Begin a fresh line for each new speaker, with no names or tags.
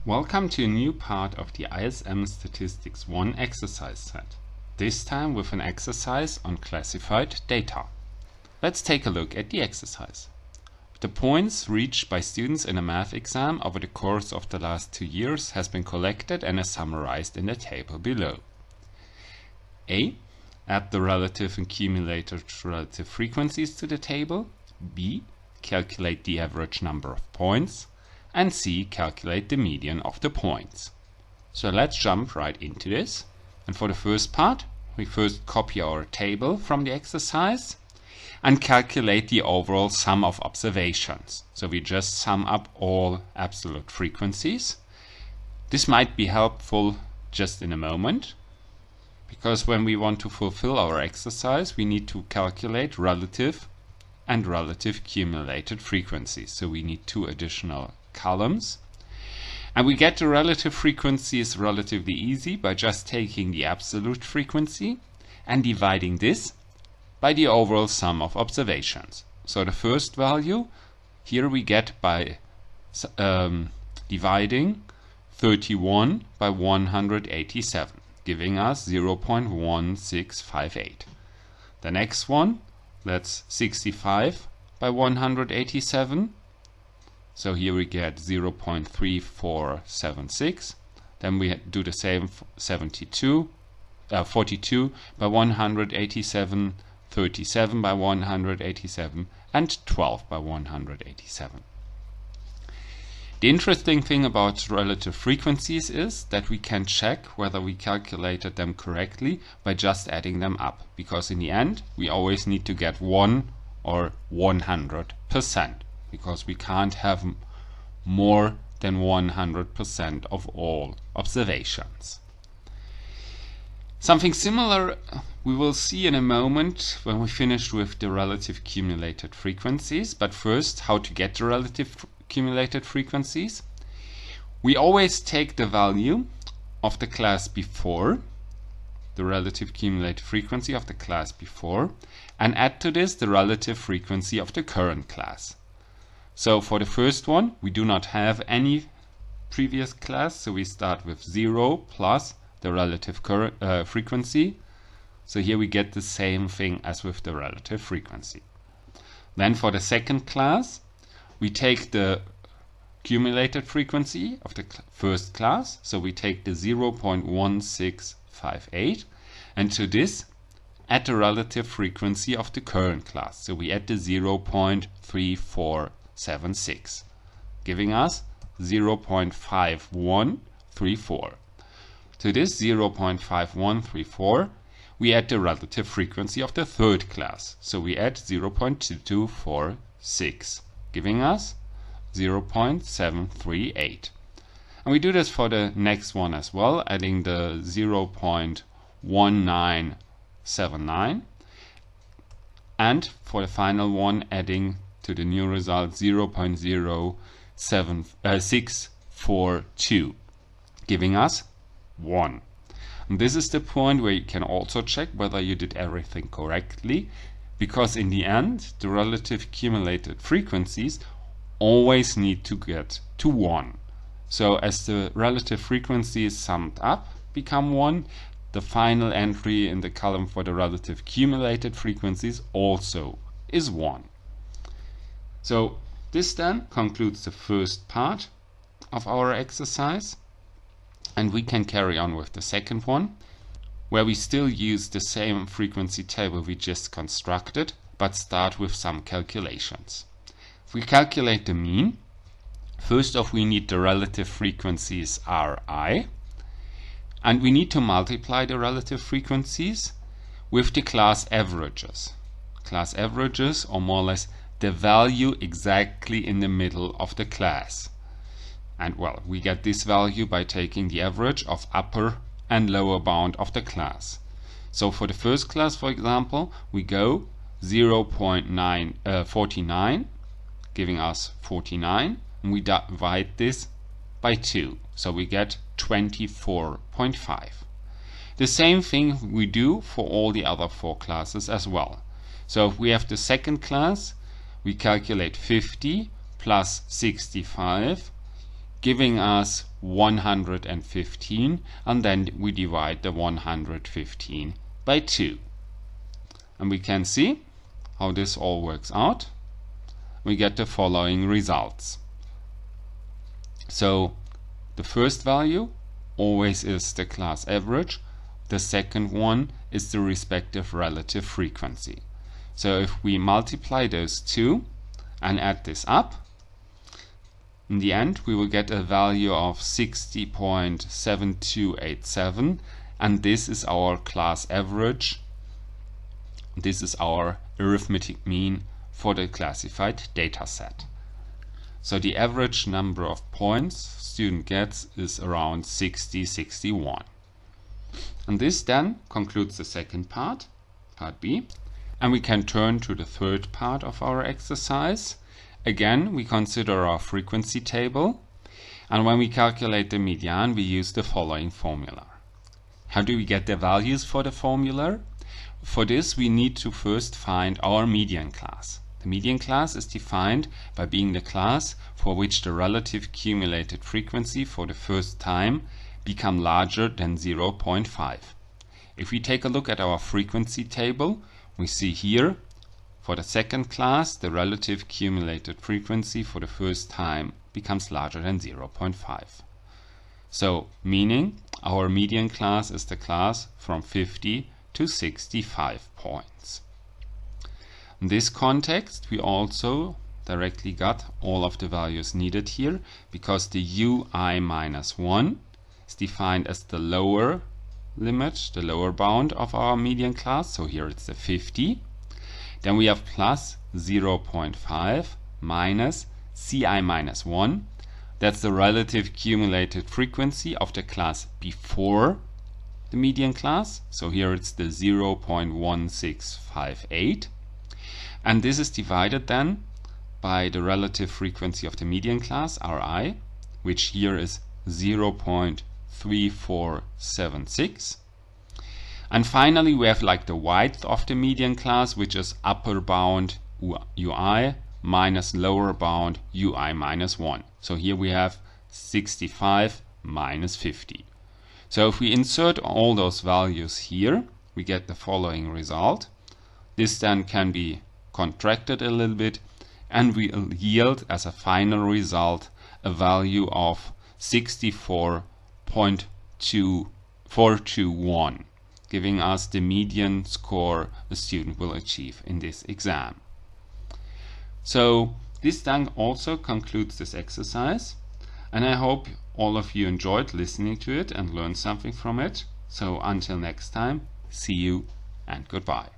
Welcome to a new part of the ISM Statistics 1 exercise set, this time with an exercise on classified data. Let's take a look at the exercise. The points reached by students in a math exam over the course of the last 2 years has been collected and is summarized in the table below. A. Add the relative and cumulated relative frequencies to the table. B. Calculate the average number of points. And C. Calculate the median of the points. So let's jump right into this. And for the first part, we first copy our table from the exercise and calculate the overall sum of observations. So we just sum up all absolute frequencies. This might be helpful just in a moment, because when we want to fulfill our exercise, we need to calculate relative and relative cumulated frequencies. So we need 2 additional columns. And we get the relative frequencies relatively easy by just taking the absolute frequency and dividing this by the overall sum of observations. So the first value here we get by dividing 31 by 187, giving us 0.1658. The next one, that's 65 by 187. So here we get 0.3476. Then we do the same 42 by 187, 37 by 187, and 12 by 187. The interesting thing about relative frequencies is that we can check whether we calculated them correctly by just adding them up, because in the end we always need to get 1 or 100%, because we can't have more than 100% of all observations. Something similar we will see in a moment when we finish with the relative cumulated frequencies, but first how to get the relative cumulated frequencies. We always take the value of the class before, the relative cumulated frequency of the class before, and add to this the relative frequency of the current class. So for the first one, we do not have any previous class, so we start with 0 plus the relative frequency. So here we get the same thing as with the relative frequency. Then for the second class, we take the cumulated frequency of the first class, so we take the 0.1658, and to this add the relative frequency of the current class, so we add the 0.3476, giving us 0.5134. To this 0.5134 we add the relative frequency of the third class, so we add 0.2246, giving us 0.738. And we do this for the next one as well, adding the 0.1979, and for the final one adding to the new result 0.0642, giving us 1. And this is the point where you can also check whether you did everything correctly, because in the end the relative cumulated frequencies always need to get to 1. So as the relative frequencies summed up become 1, the final entry in the column for the relative cumulated frequencies also is 1. So this then concludes the first part of our exercise, and we can carry on with the second one, where we still use the same frequency table we just constructed, but start with some calculations. If we calculate the mean, first off we need the relative frequencies Ri, and we need to multiply the relative frequencies with the class averages. Class averages, or more or less the value exactly in the middle of the class. And well, we get this value by taking the average of upper and lower bound of the class. So for the first class, for example, we go 0.49, giving us 49, and we divide this by 2, so we get 24.5. The same thing we do for all the other 4 classes as well. So if we have the second class, we calculate 50 plus 65 giving us 115, and then we divide the 115 by 2. And we can see how this all works out. We get the following results. So the first value always is the class average. The second one is the respective relative frequency. So if we multiply those two and add this up, in the end we will get a value of 60.7287, and this is our class average. This is our arithmetic mean for the classified data set. So the average number of points student gets is around 61. And this then concludes the second part, part B. And we can turn to the third part of our exercise. Again, we consider our frequency table. And when we calculate the median, we use the following formula. How do we get the values for the formula? For this, we need to first find our median class. The median class is defined by being the class for which the relative cumulated frequency for the first time become larger than 0.5. If we take a look at our frequency table, we see here for the second class the relative cumulated frequency for the first time becomes larger than 0.5. So meaning our median class is the class from 50 to 65 points. In this context, we also directly got all of the values needed here, because the ui minus 1 is defined as the lower limit, the lower bound of our median class. So here it's the 50. Then we have plus 0.5 minus ci minus 1. That's the relative cumulated frequency of the class before the median class. So here it's the 0.1658. And this is divided then by the relative frequency of the median class, Ri, which here is 0.3476. And finally, we have like the width of the median class, which is upper bound ui minus lower bound ui minus 1. So here we have 65 minus 50. So if we insert all those values here, we get the following result. This then can be contracted a little bit, and will yield as a final result a value of 64.421, giving us the median score a student will achieve in this exam. So this then also concludes this exercise, and I hope all of you enjoyed listening to it and learned something from it. So until next time, see you and goodbye.